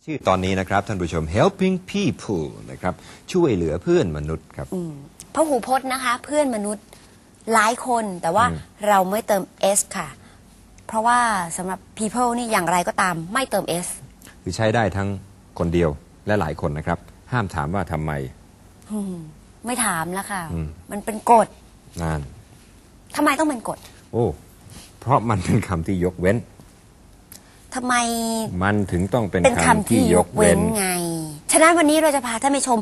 ชื่อตอนนี้นะครับท่านผู้ชม helping people นะครับช่วยเหลือเพื่อนมนุษย์ครับพหูพจน์นะคะเพื่อนมนุษย์หลายคนแต่ว่าเราไม่เติม s ค่ะเพราะว่าสำหรับ people นี่อย่างไรก็ตามไม่เติม s คือใช้ได้ทั้งคนเดียวและหลายคนนะครับห้ามถามว่าทำไมไม่ถามแล้วค่ะมันเป็นกฎนั่นทำไมต้องเป็นกฎโอ้เพราะมันเป็นคำที่ยกเว้นทำไมมันถึงต้องเป็นคำที่ยกเว้นไงฉะนั้นวันนี้เราจะพาท่านไปชม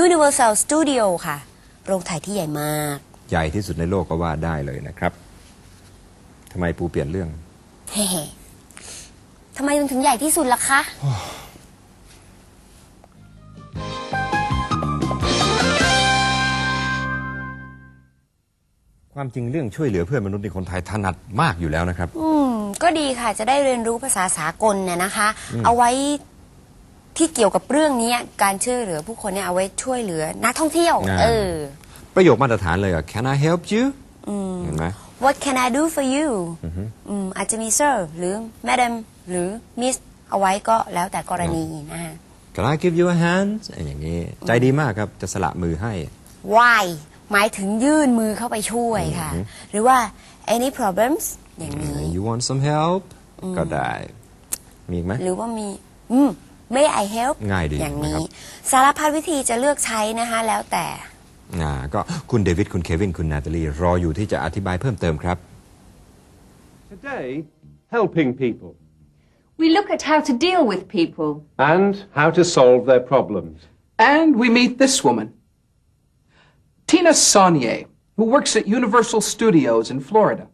Universal Studio ค่ะโรงถ่ายที่ใหญ่มากใหญ่ที่สุดในโลกก็ว่าได้เลยนะครับทำไมปูเปลี่ยนเรื่องเฮ้ทำไมถึงใหญ่ที่สุดล่ะคะความจริงเรื่องช่วยเหลือเพื่อนมนุษย์ในคนไทยถนัดมากอยู่แล้วนะครับก็ดีค่ะจะได้เรียนรู้ภาษาสากลเนี่ยนะคะเอาไว้ที่เกี่ยวกับเรื่องนี้การช่วยเหลือผู้คนเนี่ยเอาไว้ช่วยเหลือนักท่องเที่ยวประโยคมาตรฐานเลยอ่ะ Can I help you เห็นไหม What can I do for you อาจจะมี Sir หรือ Madam หรือ Miss เอาไว้ก็แล้วแต่กรณีนะฮะ Can I give you a hand อย่างนี้ใจดีมากครับจะสละมือให้ Why หมายถึงยื่นมือเข้าไปช่วยค่ะหรือว่า any problems อย่างนี้ You want some help ก็ได้มีไหมหรือว่ามีMay I help ง่ายดีอย่างนี้สารพัดวิธีจะเลือกใช้นะคะแล้วแต่ก็คุณเดวิดคุณเควินคุณนาตาลีรออยู่ที่จะอธิบายเพิ่มเติมครับ Today helping people We look at how to deal with people and how to solve their problems and we meet this woman Tina Saunier who works at Universal Studios in Florida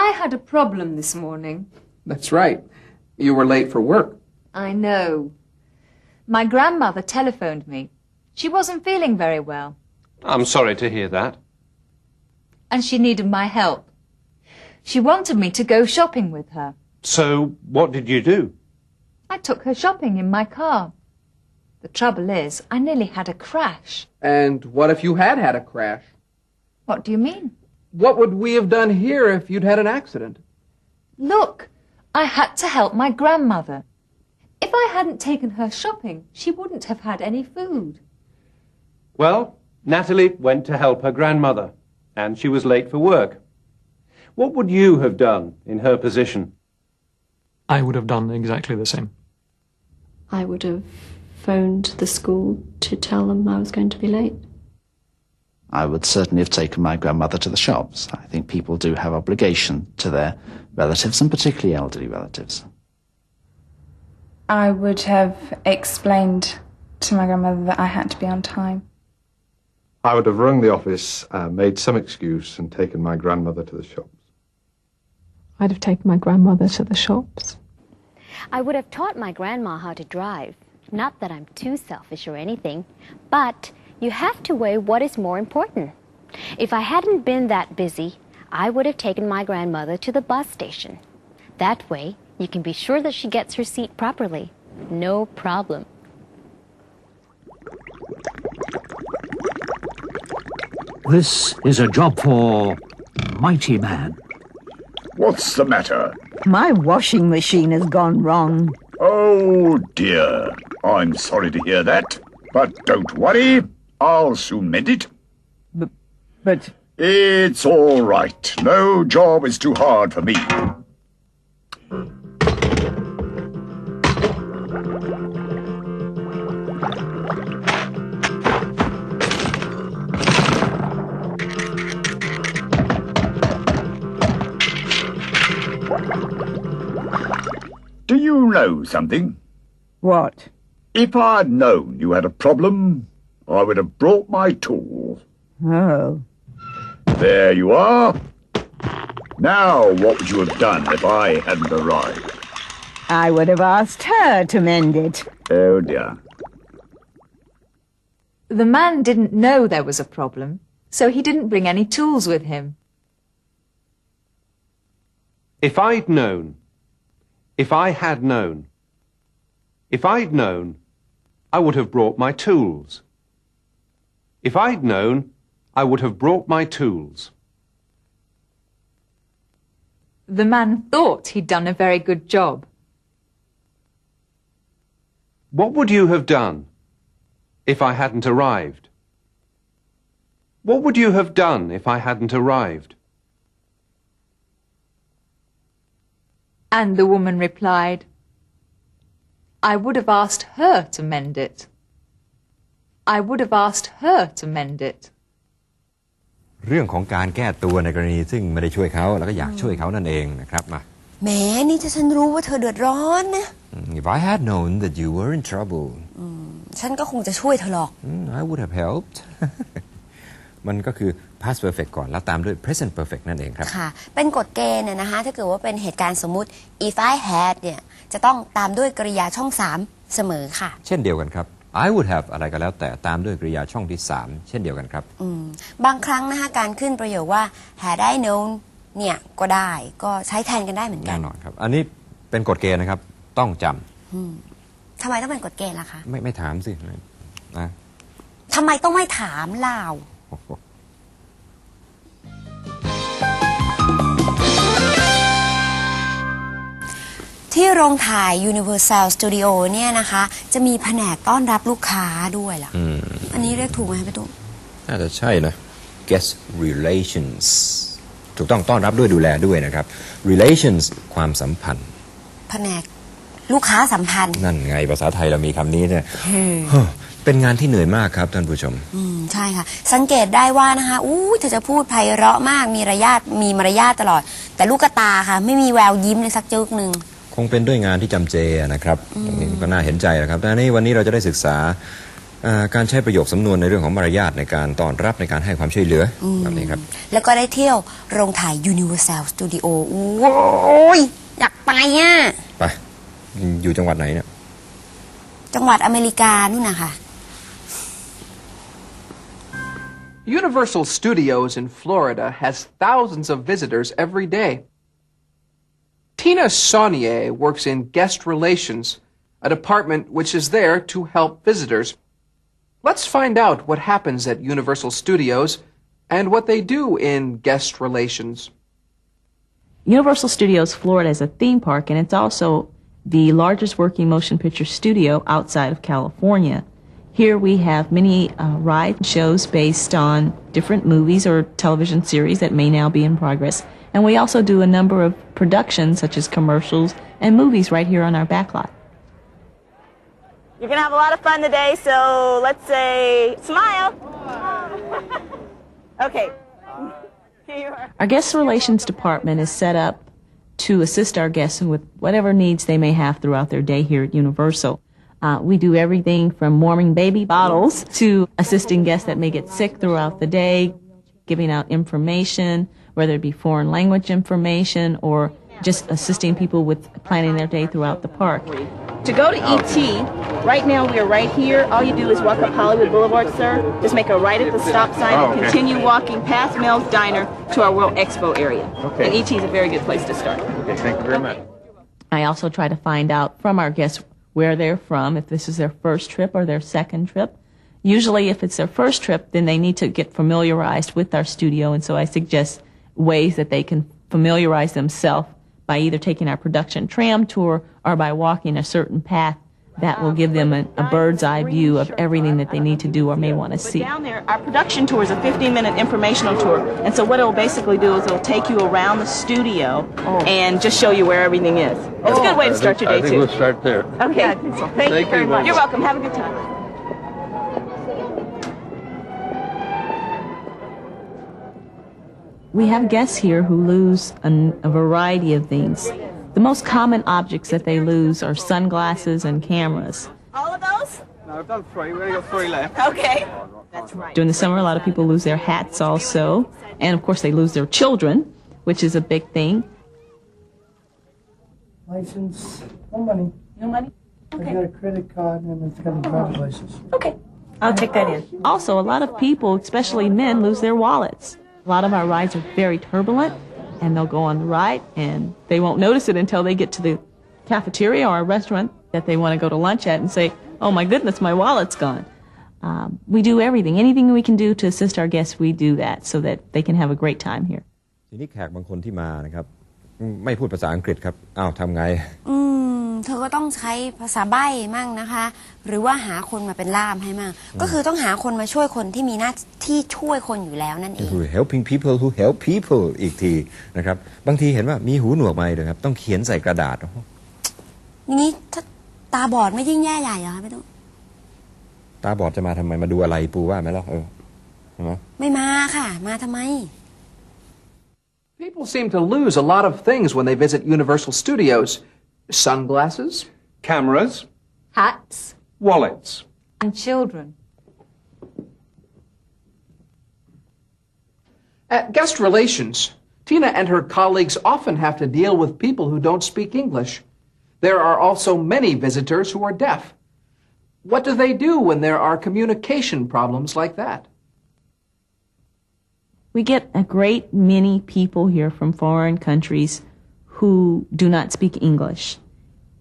I had a problem this morning That's right You were late for work I know My grandmother telephoned me She wasn't feeling very well I'm sorry to hear that And she needed my help She wanted me to go shopping with her So what did you do? I took her shopping in my car The trouble is I nearly had a crash And what if you had had a crash? What do you mean? What would we have done here if you'd had an accident? Look I had to help my grandmother If I hadn't taken her shopping she wouldn't have had any food Well, Natalie went to help her grandmother and she was late for work. What would you have done in her position? I would have done exactly the same. I would have phoned the school to tell them I was going to be late. I would certainly have taken my grandmother to the shops. I think people do have obligation to their relatives, and particularly elderly relatives. I would have explained to my grandmother that I had to be on time. I would have rung the office, made some excuse and taken my grandmother to the shops. I'd have taken my grandmother to the shops. I would have taught my grandma how to drive. Not that I'm too selfish or anything, but you have to weigh what is more important. If I hadn't been that busy, I would have taken my grandmother to the bus station. That way, you can be sure that she gets her seat properly. No problem. This is a job for Mighty Man. What's the matter? My washing machine has gone wrong. Oh, dear. I'm sorry to hear that. But don't worry. I'll soon mend it. But... It's all right. No job is too hard for me. Do you know something? What? If I'd known you had a problem, I would have brought my tools. Oh. There you are. Now, what would you have done if I hadn't arrived? I would have asked her to mend it. Oh, dear. The man didn't know there was a problem, so he didn't bring any tools with him. If I'd known. If I had known. If I'd known, I would have brought my tools. If I'd known, I would have brought my tools. The man thought he'd done a very good job. What would you have done if I hadn't arrived? What would you have done if I hadn't arrived? And the woman replied, I would have asked her to mend it. I would have asked her to mend it. เรื่องของการแก้ตัวในกรณีซึ่งไม่ได้ช่วยเขาแล้วก็อยากช่วยเขานั่นเองนะครับมา แหมนี่ถ้าฉันรู้ว่าเธอเดือดร้อนนะ If I had known that you were in trouble ฉันก็คงจะช่วยเธอหรอก I would have helped มันก็คือ past perfect ก่อนแล้วตามด้วย present perfect นั่นเองครับค่ะเป็นกฎเกณฑ์นะคะถ้าเกิดว่าเป็นเหตุการณ์สมมุติ if I had เนี่ยจะต้องตามด้วยกริยาช่อง3เสมอค่ะเช่นเดียวกันครับ I would have อะไรก็แล้วแต่ตามด้วยกริยาช่องที่3เช่นเดียวกันครับบางครั้งนะคะการขึ้นประโยคว่า had I known เนี่ยก็ได้ก็ใช้แทนกันได้เหมือนกันแน่นอนครับอันนี้เป็นกฎเกณฑ์นะครับต้องจำทำไมต้องเป็นกฎเกณฑ์ล่ะคะไม่ถามสินะทำไมต้องไม่ถามเล่าที่โรงถ่าย Universal Studio เนี่ยนะคะจะมีแผนกต้อนรับลูกค้าด้วยล่ะอันนี้เรียกถูกไหมพี่ตุ๊กน่าจะใช่นะ guest relations ถูกต้องต้อนรับด้วยดูแลด้วยนะครับ relations ความสัมพันธ์แผนกลูกค้าสัมพันธ์นั่นไงภาษาไทยเรามีคำนี้เนี่ยเป็นงานที่เหนื่อยมากครับท่านผู้ชมใช่ค่ะสังเกตได้ว่านะคะเธอจะพูดไพเราะมากมีมารยาทตลอดแต่ลูกตาค่ะไม่มีแววยิ้มเลยสักจึ๊กนึงคงเป็นด้วยงานที่จำเจนะครับตรงนี้ก็น่าเห็นใจนะครับแต่ในวันนี้เราจะได้ศึกษาการใช้ประโยคสำนวนในเรื่องของมารยาทในการต้อนรับในการให้ความช่วยเหลือแบบนี้ครับแล้วก็ได้เที่ยวโรงถ่าย Universal Studio โอ้ยอยากไปอ่ะไปอยู่จังหวัดไหนเนี่ยจังหวัดอเมริกานู่นนะคะ Universal Studios in Florida has thousands of visitors every day. Tina Saunier works in guest relations, a department which is there to help visitors. Let's find out what happens at Universal Studios and what they do in guest relations. Universal Studios Florida is a theme park, and it's also the largest working motion picture studio outside of California. Here we have many ride shows based on different movies or television series that may now be in progress. And we also do a number of productions such as commercials and movies right here on our backlot. You're going to have a lot of fun today, so let's say smile. Okay. Here you are. Our guest relations department is set up to assist our guests with whatever needs they may have throughout their day here at Universal. We do everything from warming baby bottles to assisting guests that may get sick throughout the day, giving out information, whether it be foreign language information or just assisting people with planning their day throughout the park. To go to ET, right now we are right here. All you do is walk up Hollywood Boulevard, sir. Just make a right at the stop sign and continue walking past Mel's Diner to our World Expo area. Okay. And ET is a very good place to start. Okay, thank you very much. I also try to find out from our guests where they're from, if this is their first trip or their second trip. Usually if it's their first trip, then they need to get familiarized with our studio, and so I suggest ways that they can familiarize themselves by either taking our production tram tour or by walking a certain path that will give them a bird's eye view of everything that they need to do or may want to see. Down there, our production tour is a 15-minute informational tour, and so what it'll basically do is it'll take you around the studio and just show you where everything is. It's a good way to start your day, too. I think we'll start there. Okay. Thank you very much. You're welcome. Have a good time. We have guests here who lose a variety of things. The most common objects that they lose are sunglasses and cameras. All of those? No, I've done 3. We've only got 3 left. Okay. That's right. During the summer, a lot of people lose their hats also. And, of course, they lose their children, which is a big thing. License, no money. No money? Okay. I got a credit card and it's got a driver's license. Okay. I'll take that in. Also, a lot of people, especially men, lose their wallets. A lot of our rides are very turbulent, and they'll go on the ride, and they won't notice it until they get to the cafeteria or a restaurant that they want to go to lunch at and say, oh my goodness, my wallet's gone. We do everything. Anything we can do to assist our guests, we do that so that they can have a great time here. ทีนี้แขกบางคนที่มานะครับไม่พูดภาษาอังกฤษครับอ้าวทำไง เธอก็ต้องใช้ภาษาใบ้มั่งนะคะ หรือว่าหาคนมาเป็นล่ามให้มั่งก็คือต้องหาคนมาช่วยคนที่มีหน้าที่ช่วยคนอยู่แล้วนั่นเอง who helping people who help people อีกทีนะครับบางทีเห็นว่ามีหูหนวกมาเลยครับต้องเขียนใส่กระดาษ อย่างนี้ถ้าตาบอดไม่ยิ่งแย่ใหญ่เหรอคะพี่ตุ๊ก ตาบอดจะมาทำไมมาดูอะไรปูว่าไหมล่ะใช่ไหม ไม่มาค่ะ มาทำไม People seem to lose a lot of things when they visit Universal Studios. Sunglasses, Cameras, Hats. wallets. And children. At Guest Relations, Tina and her colleagues often have to deal with people who don't speak English. There are also many visitors who are deaf. What do they do when there are communication problems like that? We get a great many people here from foreign countries who do not speak English.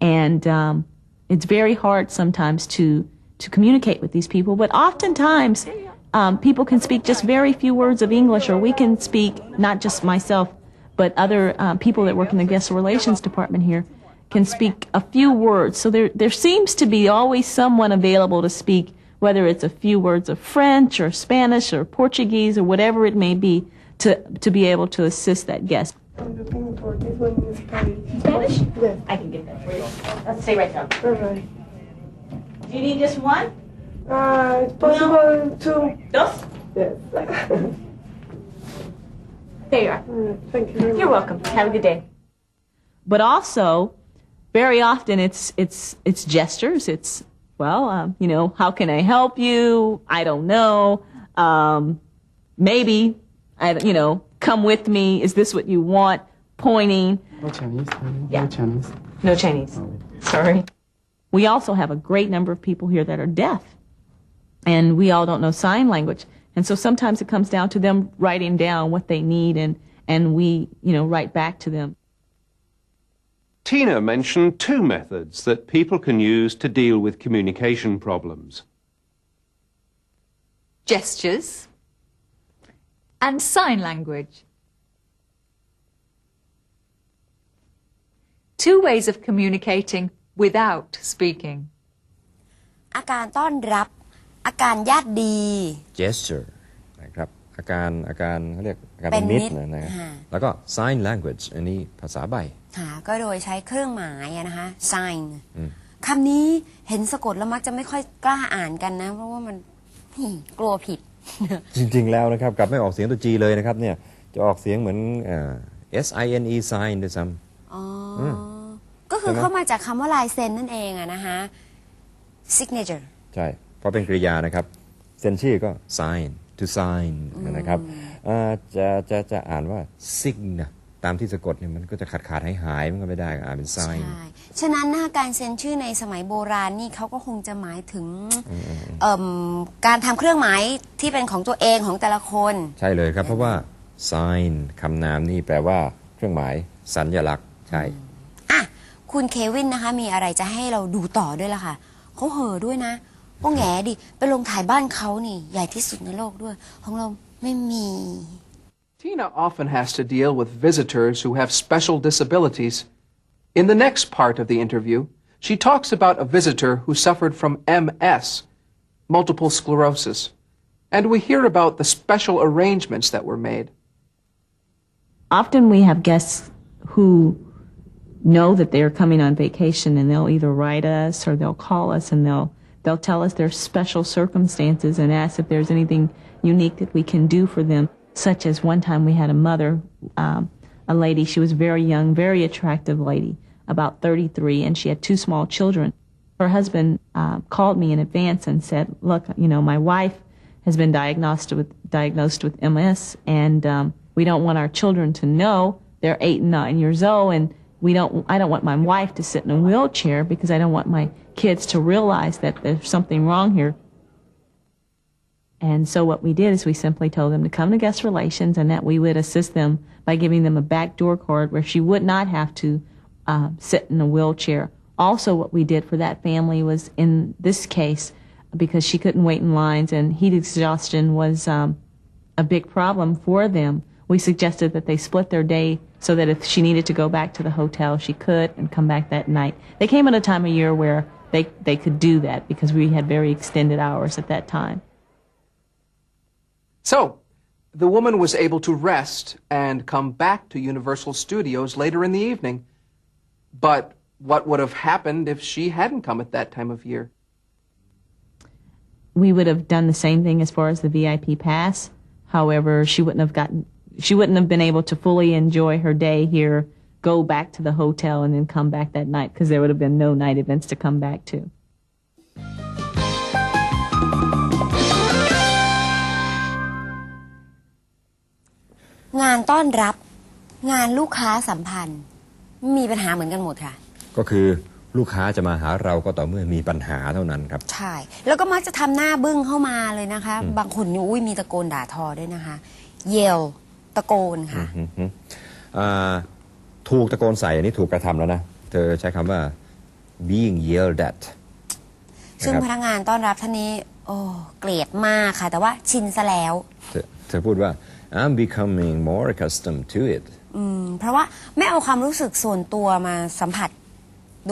And it's very hard sometimes to communicate with these people. But oftentimes, people can speak just very few words of English, or we can speak, not just myself, but other people that work in the guest relations department here can speak a few words. So there seems to be always someone available to speak, whether it's a few words of French or Spanish or Portuguese or whatever it may be, to be able to assist that guest. I'm looking for this one in Spanish? Yes. I can get that for you. Let's stay right down. All right. Do you need just one? It's possible to... Dos? Yes. There you are. Thank you very much. You're welcome. Have a good day. But also, very often it's gestures. It's, well, how can I help you? I don't know. Maybe, come with me. Is this what you want? Pointing. No Chinese. Yeah. No Chinese. No Chinese. Sorry. We also have a great number of people here that are deaf. And we all don't know sign language. And so sometimes it comes down to them writing down what they need and we, write back to them. Tina mentioned two methods that people can use to deal with communication problems. Gestures. And sign language. Two ways of communicating without speaking. อาการต้อนรับ อาการญาติดี gesture นะครับอาการเขาเรียกอาการ เป็ เป็น นมิตร มิตร นะฮะ ค่ะ แล้วก็ sign language อันนี้ภาษาใบ ค่ะก็โดยใช้เครื่องหมายนะคะ sign คำนี้เห็นสะกดแล้วมักจะไม่ค่อยกล้าอ่านกันนะ เพราะว่ามันกลัวผิด จริงๆแล้วนะครับกลับไม่ออกเสียงตัว G เลยนะครับเนี่ยจะออกเสียงเหมือนSINE sign ด้วยซ้ำ ก็คือเข้ามาจากคำว่าลายเซ็นนั่นเองอะนะคะ signature ใช่เพราะเป็นกริยานะครับเซ็นชื่อก็ sign to sign นะครับจะอ่านว่า sign นะตามที่สะกดเนี่ยมันก็จะขาดหายมันก็ไม่ได้อ่านเป็น sign ใช่ฉะนั้นนะคะการเซ็นชื่อในสมัยโบราณนี่เขาก็คงจะหมายถึงการทำเครื่องหมายที่เป็นของตัวเองของแต่ละคน ใช่เลยครับเพราะว่า sign คำนามนี่แปลว่าเครื่องหมายสัญลักษณ์ใช่ คุณเควินนะคะมีอะไรจะให้เราดูต่อด้วยล่ะค่ะเขาเห่อด้วยนะก็แง่ดิไปลงถ่ายบ้านเขานี่ใหญ่ที่สุดในโลกด้วยของเราไม่มี Tina often has to deal with visitors who have special disabilities. In the next part of the interview, she talks about a visitor who suffered from MS, multiple sclerosis, and we hear about the special arrangements that were made. Often we have guests who know that they're coming on vacation and they'll either write us or they'll call us and they'll tell us their special circumstances and ask if there's anything unique that we can do for them. Such as one time we had a mother, a lady, she was very young, very attractive lady, about 33, and she had two small children. Her husband called me in advance and said, look, my wife has been diagnosed with MS, and we don't want our children to know. They're 8 and 9 years old, and I don't want my wife to sit in a wheelchair because I don't want my kids to realize that there's something wrong here. And so what we did is we simply told them to come to guest relations and that we would assist them by giving them a backdoor card where she would not have to sit in a wheelchair. Also what we did for that family was, in this case, because she couldn't wait in lines and heat exhaustion was a big problem for them, we suggested that they split their day so that if she needed to go back to the hotel, she could and come back that night. They came at a time of year where they could do that because we had very extended hours at that time. So, the woman was able to rest and come back to Universal Studios later in the evening. But what would have happened if she hadn't come at that time of year? We would have done the same thing as far as the VIP pass. However, she wouldn't have been able to fully enjoy her day here, go back to the hotel, and then come back that night because there would have been no night events to come back to. งานต้อนรับงานลูกค้าสัมพันธ์มีปัญหาเหมือนกันหมดค่ะก็คือลูกค้าจะมาหาเราก็ต่อเมื่อมีปัญหาเท่านั้นครับใช่แล้วก็มักจะทำหน้าบึ้งเข้ามาเลยนะคะบางคนนี่อุ้ยมีตะโกนด่าทอด้วยนะคะเยลตะโกนค่ะถูกตะโกนใส่อันนี้ถูกกระทำแล้วนะเธอใช้คำว่า being yelled at ซึ่งพนักงานต้อนรับท่านนี้โอ้เกลียดมากค่ะแต่ว่าชินซะแล้วเธอพูดว่า I'm becoming more accustomed to it เพราะว่าไม่เอาความรู้สึกส่วนตัวมาสัมผัส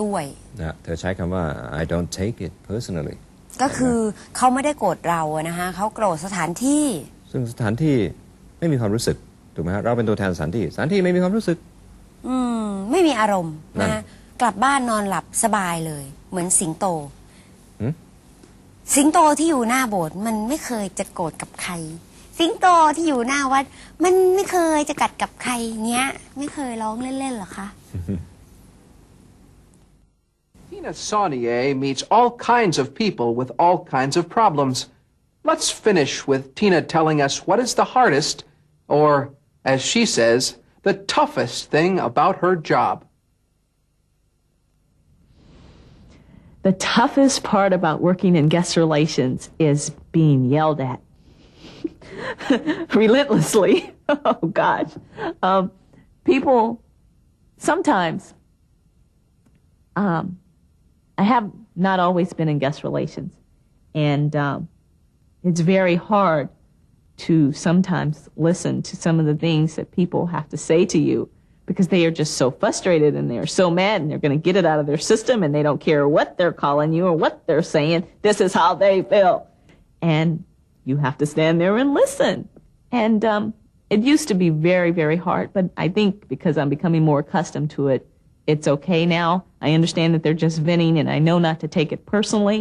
ด้วยนะเธอใช้คำว่า I don't take it personally ก็คือเขาไม่ได้โกรธเราอะนะคะเขาโกรธสถานที่ซึ่งสถานที่ไม่มีความรู้สึกถูกไหมฮะเราเป็นตัวแทนสถานที่ไม่มีความรู้สึกไม่มีอารมณ์นะกลับบ้านนอนหลับสบายเลยเหมือนสิงโตสิงโตที่อยู่หน้าโบสถ์มันไม่เคยจะโกรธกับใครสิงโตที่อยู่หน้าวัดมันไม่เคยจะกัดกับใครเงี้ยไม่เคยร้องเล่นๆหรอคะ Tina Saunier meets all kinds of people with all kinds of problems. Let's finish with Tina telling us what is the hardest, or, as she says, the toughest thing about her job. The toughest part about working in guest relations is being yelled at. Relentlessly. Oh, gosh. People, sometimes, I have not always been in guest relations, and it's very hard to sometimes listen to some of the things that people have to say to you because they are just so frustrated and they're so mad and they're going to get it out of their system and they don't care what they're calling you or what they're saying. This is how they feel. And you have to stand there and listen. And it used to be very, very hard, but I think because I'm becoming more accustomed to it, it's okay now. I understand that they're just venting, and I know not to take it personally.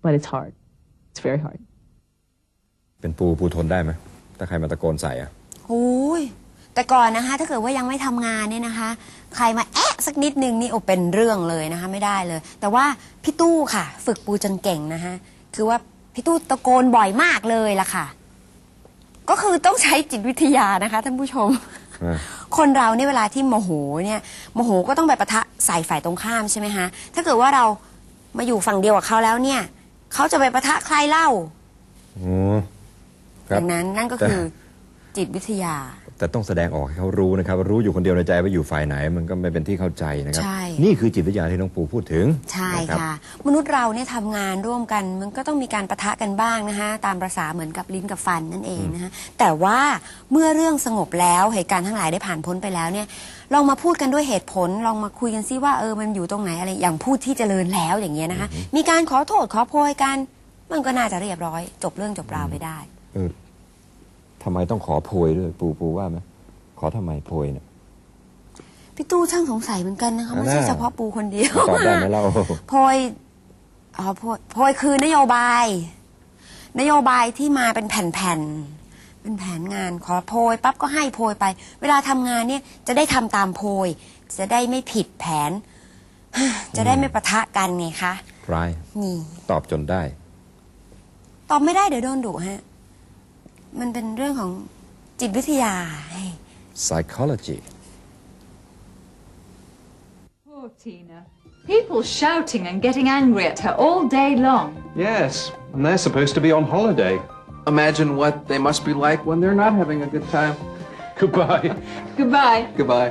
But it's hard. It's very hard. เป็นปูทนได้ไหมถ้าใครมาตะโกนใส่อะโอ้ยแต่ก่อนนะคะถ้าเกิดว่ายังไม่ทำงานเนี่ยนะคะใครมาสักนิดนึงนี่โอเป็นเรื่องเลยนะคะไม่ได้เลยแต่ว่าพี่ตู้ค่ะฝึกปูจนเก่งนะคะคือว่าพี่ตู้ตะโกนบ่อยมากเลยล่ะค่ะก็คือต้องใช้จิตวิทยานะคะท่านผู้ชมคนเราเนี่ยเวลาที่โมโหเนี่ยโมโหก็ต้องไปปะทะใส่ฝ่ายตรงข้ามใช่ไหมคะถ้าเกิดว่าเรามาอยู่ฝั่งเดียวกับเขาแล้วเนี่ยเขาจะไปปะทะใครเล่าดังนั้นนั่นก็คือจิตวิทยาแต่ต้องแสดงออกให้เขารู้นะครับรู้อยู่คนเดียวในใจว่าอยู่ฝ่ายไหนมันก็ไม่เป็นที่เข้าใจนะครับนี่คือจิตวิทยาที่น้องปูพูดถึงใช่ค่ะมนุษย์เราเนี่ยทำงานร่วมกันมันก็ต้องมีการปะทะกันบ้างนะคะตามประสาเหมือนกับลิ้นกับฟันนั่นเองนะคะแต่ว่าเมื่อเรื่องสงบแล้วเหตุการณ์ทั้งหลายได้ผ่านพ้นไปแล้วเนี่ยลองมาพูดกันด้วยเหตุผลลองมาคุยกันซิว่ามันอยู่ตรงไหนอะไรอย่างพูดที่เจริญแล้วอย่างเงี้ยนะคะมีการขอโทษขอโพยกันมันก็น่าจะเรียบร้อยจบเรื่องจบราวไปได้ทำไมต้องขอโพยด้วยปูว่าไหมขอทำไมโพยเนี่ยพี่ตู้ช่างสงสัยเหมือนกันนะคะไม่ใช่เฉพาะปูคนเดียวตอบได้ไหมเราโพยโพยคือนโยบายที่มาเป็นแผ่นเป็นแผนงานขอโพยปั๊บก็ให้โพยไปเวลาทำงานเนี่ยจะได้ทำตามโพยจะได้ไม่ผิดแผนจะได้ไม่ปะทะกันไงคะร้ายนี่ตอบจนได้ตอบไม่ได้เดี๋ยวโดนดุฮะมันเป็นเรื่องของจิตวิทยา psychology Poor Tina. People shouting and getting angry at her all day long. Yes, and they're supposed to be on holiday. Imagine what they must be like when they're not having a good time. Goodbye. Goodbye. Goodbye.